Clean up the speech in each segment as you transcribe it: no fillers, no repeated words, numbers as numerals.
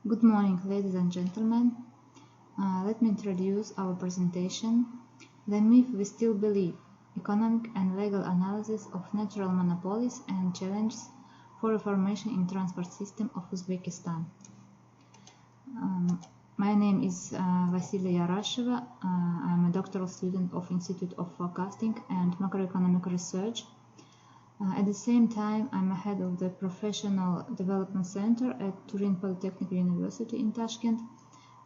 Good morning, ladies and gentlemen. Let me introduce our presentation, The Myth We Still Believe, Economic and Legal Analysis of Natural Monopolies and Challenges for Reformation in Transport System of Uzbekistan. My name is Vasila Yarashova. I'm a doctoral student of Institute of Forecasting and Macroeconomic Research. At the same time, I'm a head of the Professional Development Center at Turin Polytechnic University in Tashkent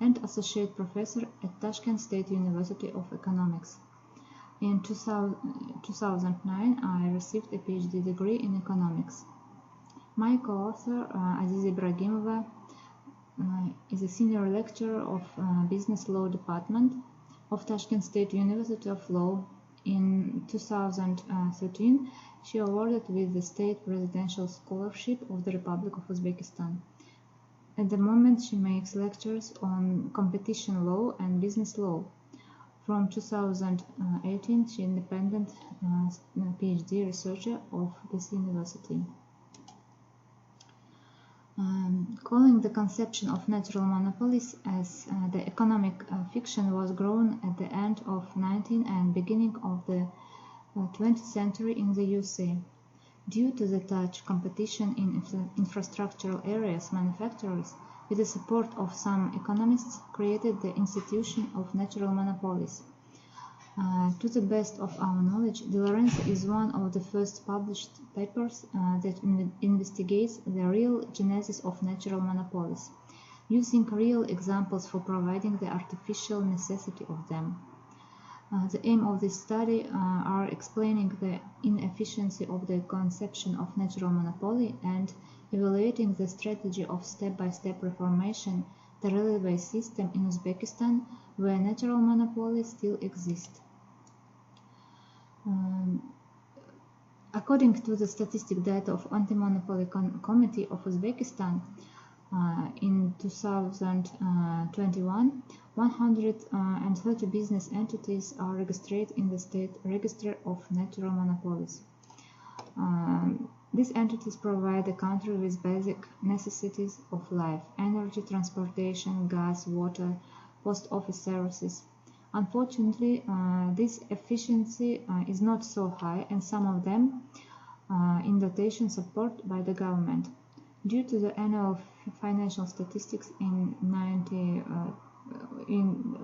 and associate professor at Tashkent State University of Economics. In 2009, I received a PhD degree in economics. My co-author, Aziza Ibragimova, is a senior lecturer of Business Law Department of Tashkent State University of Law. In 2013, she awarded with the State Presidential Scholarship of the Republic of Uzbekistan. At the moment, she makes lectures on competition law and business law. From 2018, she is an independent PhD researcher of this university. Calling the conception of natural monopolies as the economic fiction was grown at the end of 19th and beginning of the 20th century in the USA. Due to the tough competition in infrastructural areas, manufacturers, with the support of some economists, created the institution of natural monopolies. To the best of our knowledge, De Lorenzo is one of the first published papers that investigates the real genesis of natural monopolies, using real examples for providing the artificial necessity of them. The aim of this study are explaining the inefficiency of the conception of natural monopoly and evaluating the strategy of step-by-step reformation the railway system in Uzbekistan, where natural monopolies still exist. According to the statistic data of Anti-Monopoly Committee of Uzbekistan, in 2021, 130 business entities are registered in the State Register of Natural Monopolies. These entities provide the country with basic necessities of life: energy, transportation, gas, water, post office services. Unfortunately, this efficiency is not so high, and some of them in dotation support by the government. Due to the annual financial statistics in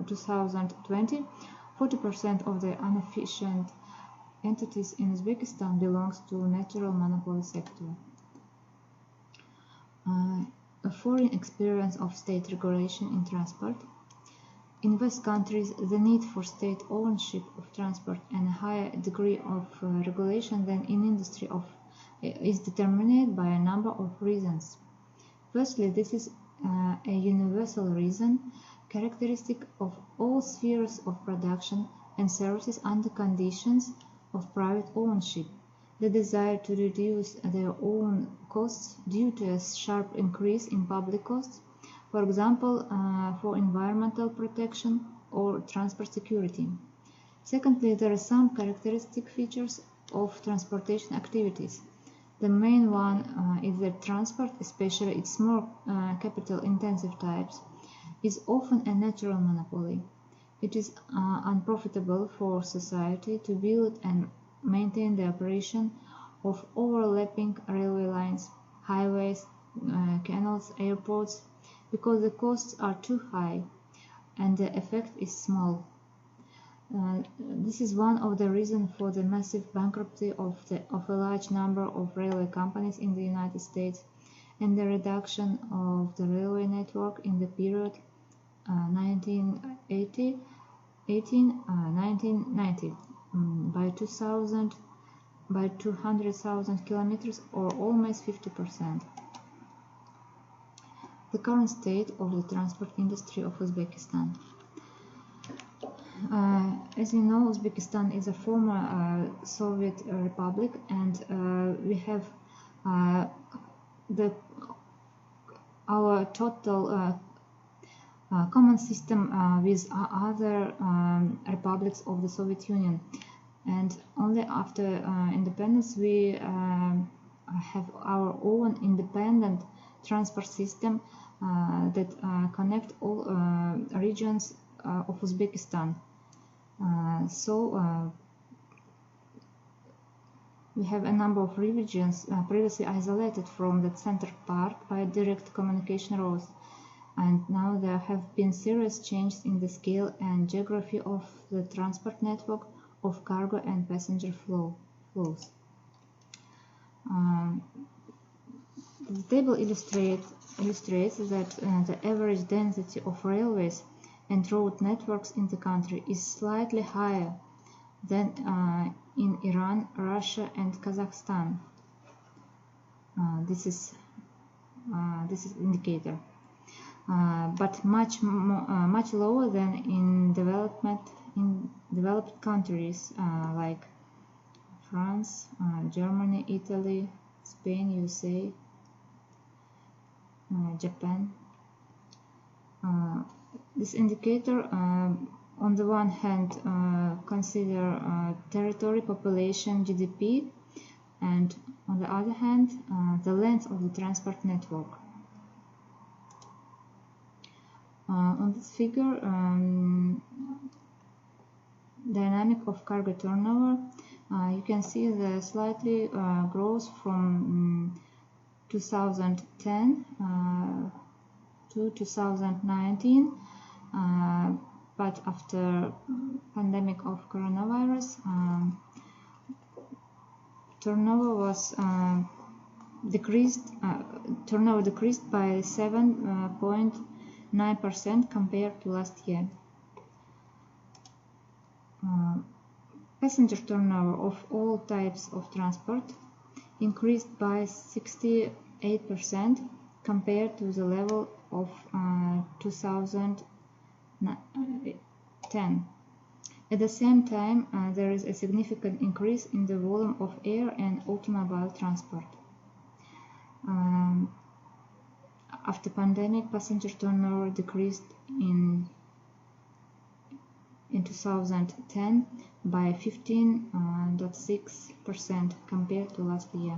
2020, 40% of the inefficient entities in Uzbekistan belongs to natural monopoly sector. A foreign experience of state regulation in transport. In West countries, the need for state ownership of transport and a higher degree of regulation than in industry is determined by a number of reasons. Firstly, this is a universal reason, characteristic of all spheres of production and services under conditions of private ownership, the desire to reduce their own costs due to a sharp increase in public costs, for example, for environmental protection or transport security. Secondly, there are some characteristic features of transportation activities. The main one is that transport, especially its more capital-intensive types, is often a natural monopoly. It is unprofitable for society to build and maintain the operation of overlapping railway lines, highways, canals, airports, because the costs are too high and the effect is small. This is one of the reasons for the massive bankruptcy of a large number of railway companies in the United States and the reduction of the railway network in the period 1990 by 200,000 kilometers, or almost 50%. The current state of the transport industry of Uzbekistan. As you know, Uzbekistan is a former Soviet republic, and we have our total common system with other republics of the Soviet Union. And only after independence we have our own independent transport system that connect all regions of Uzbekistan. We have a number of regions previously isolated from the center part by direct communication roads, and now there have been serious changes in the scale and geography of the transport network of cargo and passenger flows. The table illustrates that the average density of railways and road networks in the country is slightly higher than in Iran, Russia, and Kazakhstan. This is indicator, but much lower than in developed countries like France, Germany, Italy, Spain, USA, Japan. This indicator, on the one hand, consider territory, population, GDP, and on the other hand, the length of the transport network. On this figure, dynamic of cargo turnover, you can see the slightly growth from 2010 to 2019, but after pandemic of coronavirus, turnover was decreased. Turnover decreased by 7.9% compared to last year. Passenger turnover of all types of transport increased by 68% compared to the level of 2010. At the same time, there is a significant increase in the volume of air and automobile transport. After pandemic, passenger turnover decreased in 2010 by 15.6% compared to last year.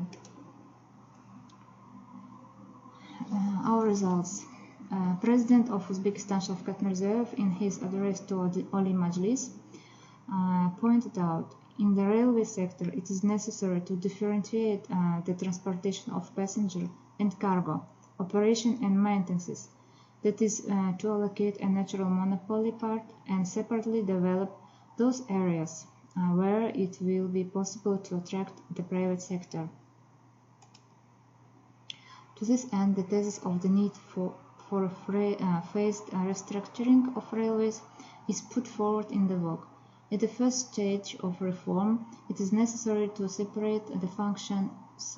Our results. President of Uzbekistan Shavkat Mirziyoyev, in his address to the Oli Majlis, pointed out, in the railway sector it is necessary to differentiate the transportation of passenger and cargo, operation and maintenance, that is, to allocate a natural monopoly part and separately develop those areas where it will be possible to attract the private sector. To this end, the thesis of the need for a phased restructuring of railways is put forward in the work. At the first stage of reform, it is necessary to separate the functions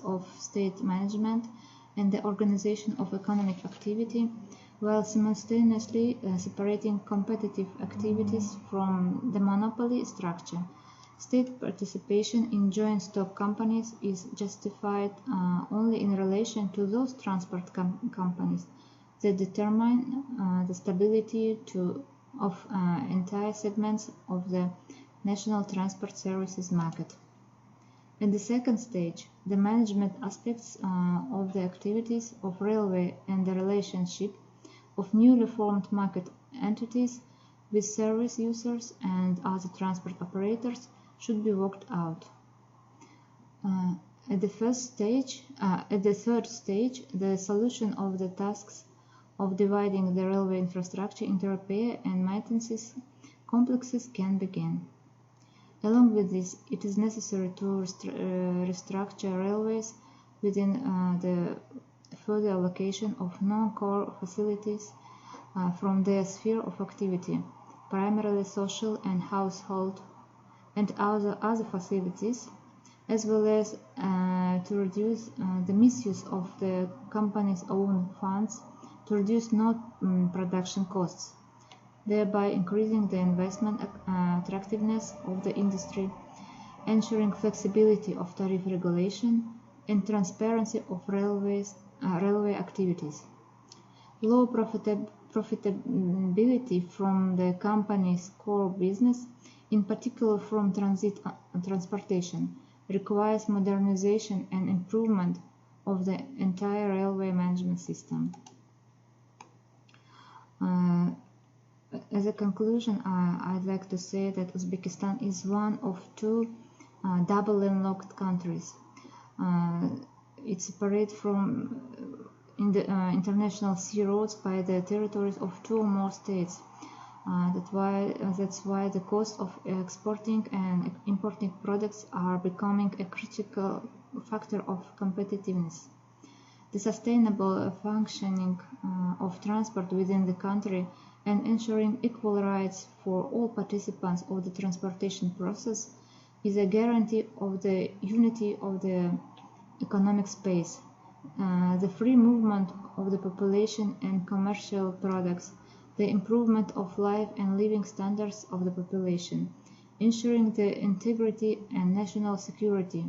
of state management and the organization of economic activity, while simultaneously separating competitive activities from the monopoly structure. State participation in joint stock companies is justified only in relation to those transport companies that determine the stability of entire segments of the national transport services market. At the second stage, the management aspects of the activities of railway and the relationship of newly formed market entities with service users and other transport operators should be worked out. At the third stage, the solution of the tasks of dividing the railway infrastructure into repair and maintenance complexes can begin. Along with this, it is necessary to restructure railways within the further allocation of non-core facilities from their sphere of activity, primarily social and household and other facilities, as well as to reduce the misuse of the company's own funds to reduce non-production costs, thereby increasing the investment attractiveness of the industry, ensuring flexibility of tariff regulation and transparency of railway activities. Low profitability from the company's core business, in particular from transit transportation, requires modernization and improvement of the entire railway management system. As a conclusion, I'd like to say that Uzbekistan is one of two double landlocked countries. It's separated from international sea roads by the territories of two or more states. That's why the cost of exporting and importing products are becoming a critical factor of competitiveness. The sustainable functioning of transport within the country and ensuring equal rights for all participants of the transportation process is a guarantee of the unity of the economic space, the free movement of the population and commercial products, the improvement of life and living standards of the population, ensuring the integrity and national security,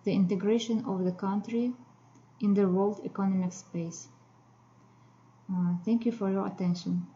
the integration of the country in the world economic space. Thank you for your attention.